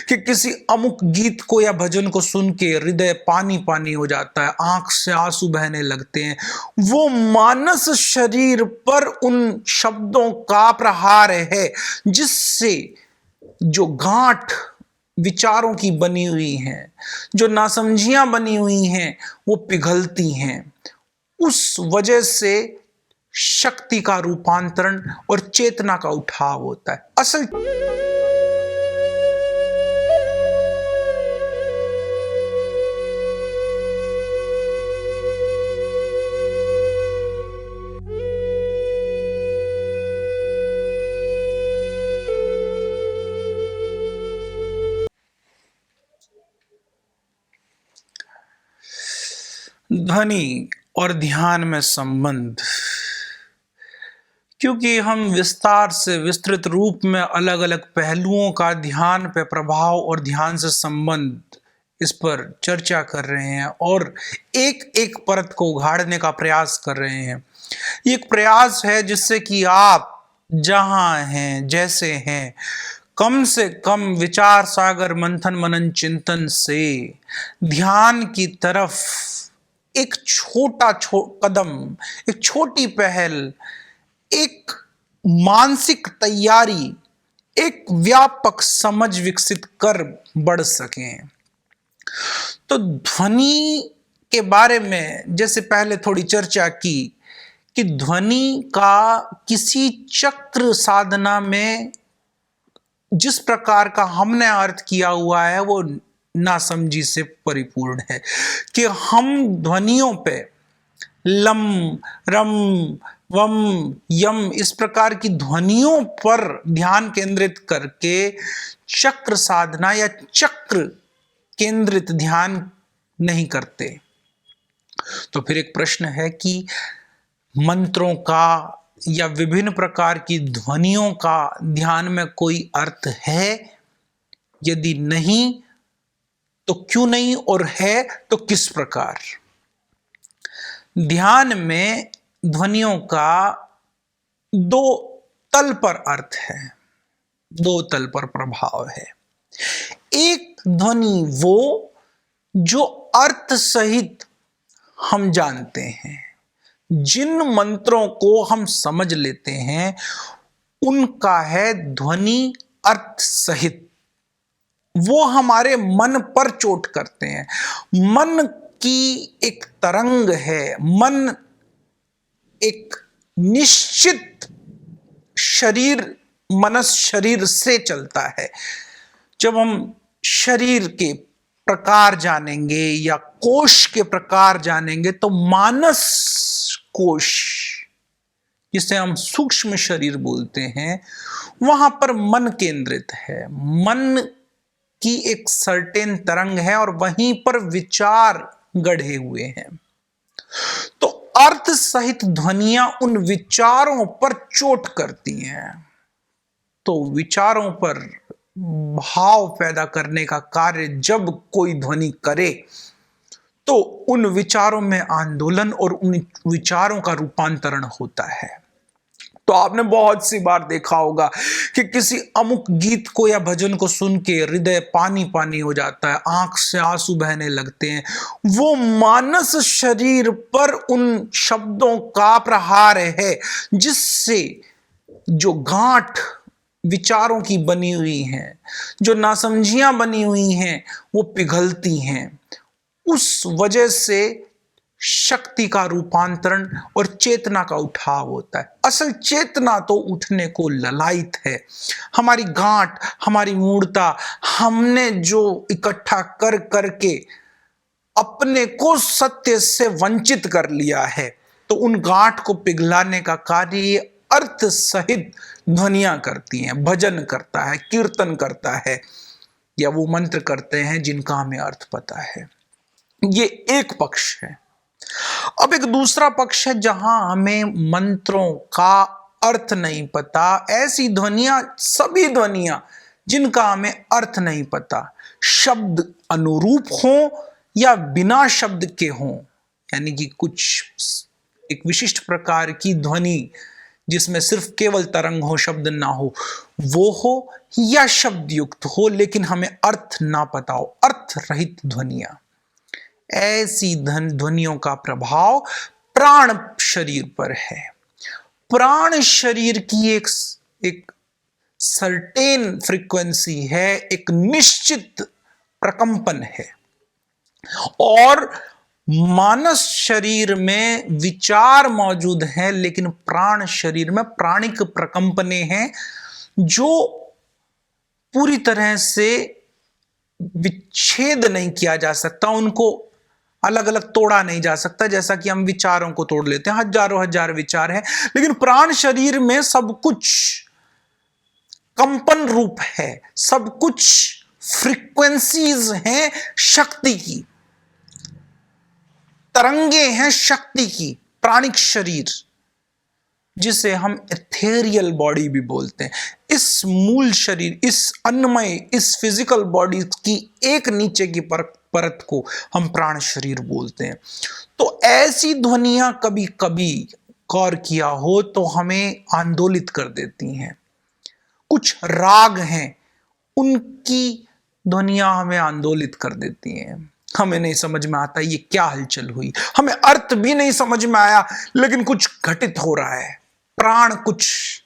कि किसी अमुक गीत को या भजन को सुन के हृदय पानी पानी हो जाता है, आंख से आंसू बहने लगते हैं। वो मानस शरीर पर उन शब्दों का प्रहार है जिससे जो गांठ विचारों की बनी हुई हैं, जो नासमझियां बनी हुई हैं, वो पिघलती हैं। उस वजह से शक्ति का रूपांतरण और चेतना का उठाव होता है। असल ध्वनि और ध्यान में संबंध, क्योंकि हम विस्तार से विस्तृत रूप में अलग अलग पहलुओं का ध्यान पे प्रभाव और ध्यान से संबंध इस पर चर्चा कर रहे हैं और एक एक परत को उघाड़ने का प्रयास कर रहे हैं। ये एक प्रयास है जिससे कि आप जहां हैं, जैसे हैं, कम से कम विचार सागर मंथन मनन चिंतन से ध्यान की तरफ एक छोटा कदम, एक छोटी पहल, एक मानसिक तैयारी, एक व्यापक समझ विकसित कर बढ़ सकें। तो ध्वनि के बारे में जैसे पहले थोड़ी चर्चा की कि ध्वनि का किसी चक्र साधना में जिस प्रकार का हमने अर्थ किया हुआ है वो नासमझी से परिपूर्ण है कि हम ध्वनियों पे लम, रम, वम, यम इस प्रकार की ध्वनियों पर ध्यान केंद्रित करके चक्र साधना या चक्र केंद्रित ध्यान नहीं करते। तो फिर एक प्रश्न है कि मंत्रों का या विभिन्न प्रकार की ध्वनियों का ध्यान में कोई अर्थ है? यदि नहीं तो क्यों नहीं, और है तो किस प्रकार? ध्यान में ध्वनियों का दो तल पर अर्थ है, दो तल पर प्रभाव है। एक ध्वनि वो जो अर्थ सहित हम जानते हैं, जिन मंत्रों को हम समझ लेते हैं उनका है ध्वनि अर्थ सहित। वो हमारे मन पर चोट करते हैं। मन की एक तरंग है, मन एक निश्चित शरीर, मनस शरीर से चलता है। जब हम शरीर के प्रकार जानेंगे या कोश के प्रकार जानेंगे तो मानस कोश, जिसे हम सूक्ष्म शरीर बोलते हैं, वहां पर मन केंद्रित है। मन की एक सर्टेन तरंग है और वहीं पर विचार गढ़े हुए हैं। तो अर्थ सहित ध्वनियां उन विचारों पर चोट करती हैं। तो विचारों पर भाव पैदा करने का कार्य जब कोई ध्वनि करे तो उन विचारों में आंदोलन और उन विचारों का रूपांतरण होता है। तो आपने बहुत सी बार देखा होगा कि किसी अमुक गीत को या भजन को सुन के हृदय पानी पानी हो जाता है, आंख से आंसू बहने लगते हैं। वो मानस शरीर पर उन शब्दों का प्रहार है जिससे जो गांठ विचारों की बनी हुई हैं, जो नासमझियां बनी हुई हैं, वो पिघलती हैं। उस वजह से शक्ति का रूपांतरण और चेतना का उठाव होता है। असल चेतना तो उठने को ललायित है। हमारी गांठ, हमारी मूर्ता, हमने जो इकट्ठा कर करके अपने को सत्य से वंचित कर लिया है, तो उन गांठ को पिघलाने का कार्य अर्थ सहित ध्वनियां करती हैं, भजन करता है, कीर्तन करता है, या वो मंत्र करते हैं जिनका हमें अर्थ पता है। ये एक पक्ष है। अब एक दूसरा पक्ष है जहां हमें मंत्रों का अर्थ नहीं पता। ऐसी ध्वनियां, सभी ध्वनियां जिनका हमें अर्थ नहीं पता, शब्द अनुरूप हों या बिना शब्द के हों, यानी कि कुछ एक विशिष्ट प्रकार की ध्वनि जिसमें सिर्फ केवल तरंग हो, शब्द ना हो, वो हो, या शब्द युक्त हो लेकिन हमें अर्थ ना पता हो, अर्थ रहित ध्वनियां। ऐसी ध्वनियों का प्रभाव प्राण शरीर पर है। प्राण शरीर की एक सर्टेन फ्रीक्वेंसी है, एक निश्चित प्रकंपन है, और मानस शरीर में विचार मौजूद है लेकिन प्राण शरीर में प्राणिक प्रकंपने हैं जो पूरी तरह से विच्छेद नहीं किया जा सकता, उनको अलग अलग तोड़ा नहीं जा सकता। जैसा कि हम विचारों को तोड़ लेते हैं, हजारों हजार विचार हैं, लेकिन प्राण शरीर में सब कुछ कंपन रूप है, सब कुछ फ्रीक्वेंसीज हैं शक्ति की, तरंगे हैं शक्ति की। प्राणिक शरीर, जिसे हम एथेरियल बॉडी भी बोलते हैं, इस मूल शरीर, इस अन्नमय, इस फिजिकल बॉडी की एक नीचे की परत को हम प्राण शरीर बोलते हैं। तो ऐसी ध्वनियां कभी कभी गौर किया हो तो हमें आंदोलित कर देती हैं। कुछ राग हैं, उनकी ध्वनियां हमें आंदोलित कर देती हैं। हमें नहीं समझ में आता ये क्या हलचल हुई, हमें अर्थ भी नहीं समझ में आया, लेकिन कुछ घटित हो रहा है, प्राण कुछ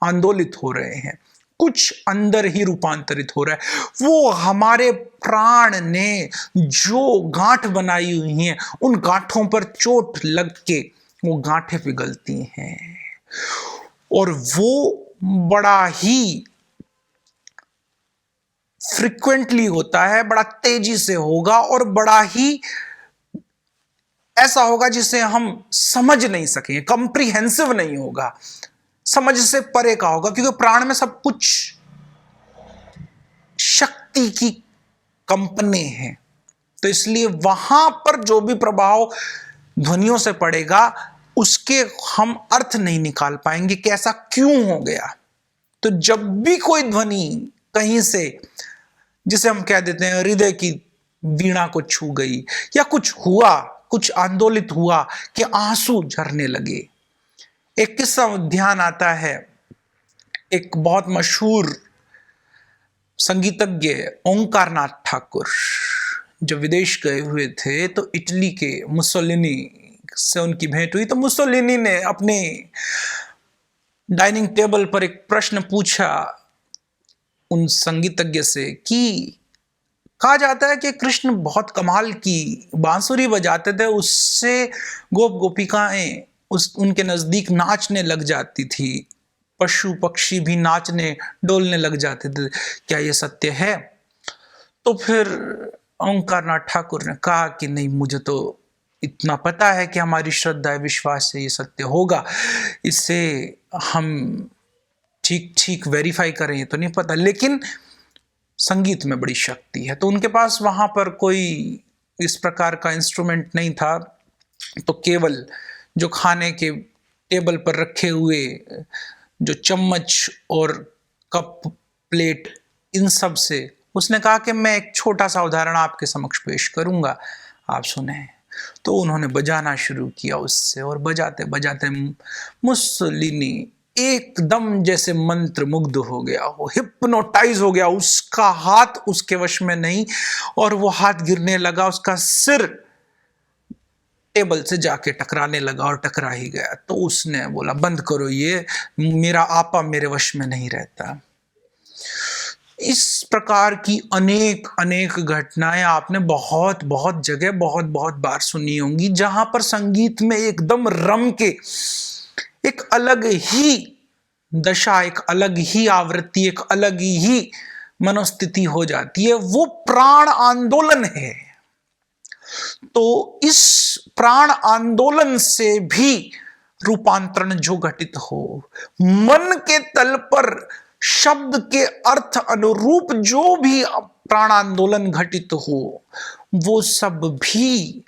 आंदोलित हो रहे हैं, कुछ अंदर ही रूपांतरित हो रहा है। वो हमारे प्राण ने जो गांठ बनाई हुई हैं, उन गांठों पर चोट लग के वो गांठें पिघलती हैं, और वो बड़ा ही फ्रीक्वेंटली होता है, बड़ा तेजी से होगा, और बड़ा ही ऐसा होगा जिसे हम समझ नहीं सकेंगे, कंप्रीहेंसिव नहीं होगा, समझ से परे का होगा, क्योंकि प्राण में सब कुछ शक्ति की कंपने हैं। तो इसलिए वहां पर जो भी प्रभाव ध्वनियों से पड़ेगा उसके हम अर्थ नहीं निकाल पाएंगे कि ऐसा क्यों हो गया। तो जब भी कोई ध्वनि कहीं से, जिसे हम कह देते हैं हृदय की वीणा को छू गई, या कुछ हुआ, कुछ आंदोलित हुआ कि आंसू झरने लगे। एक किस्सा ध्यान आता है, एक बहुत मशहूर संगीतज्ञ ओंकारनाथ ठाकुर जब विदेश गए हुए थे तो इटली के मुसोलिनी से उनकी भेंट हुई। तो मुसोलिनी ने अपने डाइनिंग टेबल पर एक प्रश्न पूछा उन संगीतज्ञ से कि कहा जाता है कि कृष्ण बहुत कमाल की बांसुरी बजाते थे, उससे गोप गोपिकाएं उनके नजदीक नाचने लग जाती थी, पशु पक्षी भी नाचने डोलने लग जाते थे, क्या ये सत्य है? तो फिर ओंकारनाथ ठाकुर ने कहा कि नहीं, मुझे तो इतना पता है कि हमारी श्रद्धा विश्वास से ये सत्य होगा, इससे हम ठीक ठीक वेरीफाई करें तो नहीं पता, लेकिन संगीत में बड़ी शक्ति है। तो उनके पास वहां पर कोई इस प्रकार का इंस्ट्रूमेंट नहीं था, तो केवल जो खाने के टेबल पर रखे हुए जो चम्मच और कप प्लेट, इन सब से उसने कहा कि मैं एक छोटा सा उदाहरण आपके समक्ष पेश करूंगा, आप सुने। तो उन्होंने बजाना शुरू किया उससे, और बजाते बजाते मुसोलिनी एकदम जैसे मंत्र मुग्ध हो गया, वो हिप्नोटाइज हो गया, उसका हाथ उसके वश में नहीं, और वो हाथ गिरने लगा, उसका सिर टेबल से जाके टकराने लगा और टकरा ही गया। तो उसने बोला बंद करो, ये मेरा आपा मेरे वश में नहीं रहता। इस प्रकार की अनेक अनेक घटनाएं आपने बहुत बहुत जगह बहुत बहुत बार सुनी होंगी, जहां पर संगीत में एकदम रम के एक अलग ही दशा, एक अलग ही आवृत्ति, एक अलग ही मनोस्थिति हो जाती है। वो प्राण आंदोलन है। तो इस प्राण आंदोलन से भी रूपांतरण जो घटित हो, मन के तल पर शब्द के अर्थ अनुरूप जो भी प्राण आंदोलन घटित हो, वो सब भी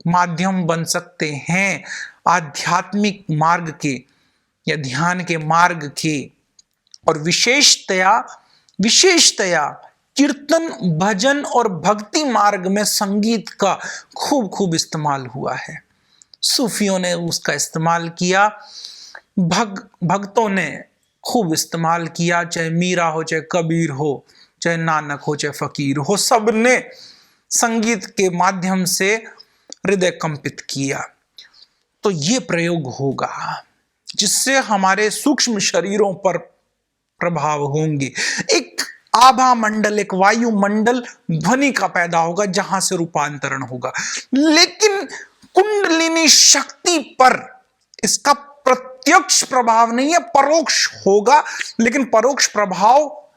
माध्यम बन सकते हैं आध्यात्मिक मार्ग के या ध्यान के मार्ग के। और विशेषतया कीर्तन, भजन और भक्ति मार्ग में संगीत का खूब खूब इस्तेमाल हुआ है। सूफियों ने उसका इस्तेमाल किया भक्तों ने खूब इस्तेमाल किया, चाहे मीरा हो, चाहे कबीर हो, चाहे नानक हो, चाहे फकीर हो, सबने संगीत के माध्यम से हृदय कंपित किया। तो ये प्रयोग होगा जिससे हमारे सूक्ष्म शरीरों पर प्रभाव होंगे। एक आभा मंडल, एक वायुमंडल ध्वनि का पैदा होगा जहां से रूपांतरण होगा। लेकिन कुंडलिनी शक्ति पर इसका प्रत्यक्ष प्रभाव नहीं है, परोक्ष होगा। लेकिन परोक्ष प्रभाव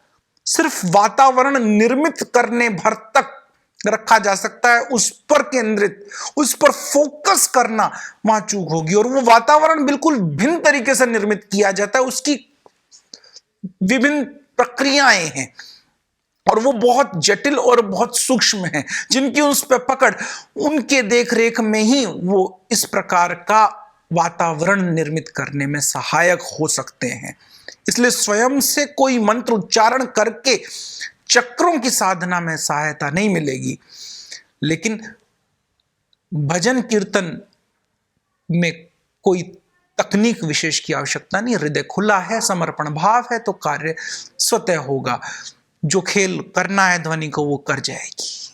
सिर्फ वातावरण निर्मित करने भर तक रखा जा सकता है, उस पर केंद्रित, उस पर फोकस करना वहां चूक होगी। और वो वातावरण बिल्कुल भिन्न तरीके से निर्मित किया जाता है, उसकी विभिन्न प्रक्रियाएं हैं और वो बहुत जटिल और बहुत सूक्ष्म हैं, जिनकी उस पर पकड़, उनके देखरेख में ही वो इस प्रकार का वातावरण निर्मित करने में सहायक हो सकते हैं। इसलिए स्वयं से कोई मंत्र उच्चारण करके चक्रों की साधना में सहायता नहीं मिलेगी। लेकिन भजन कीर्तन में कोई तकनीक विशेष की आवश्यकता नहीं, हृदय खुला है, समर्पण भाव है, तो कार्य स्वतः होगा। जो खेल करना है ध्वनि को वो कर जाएगी।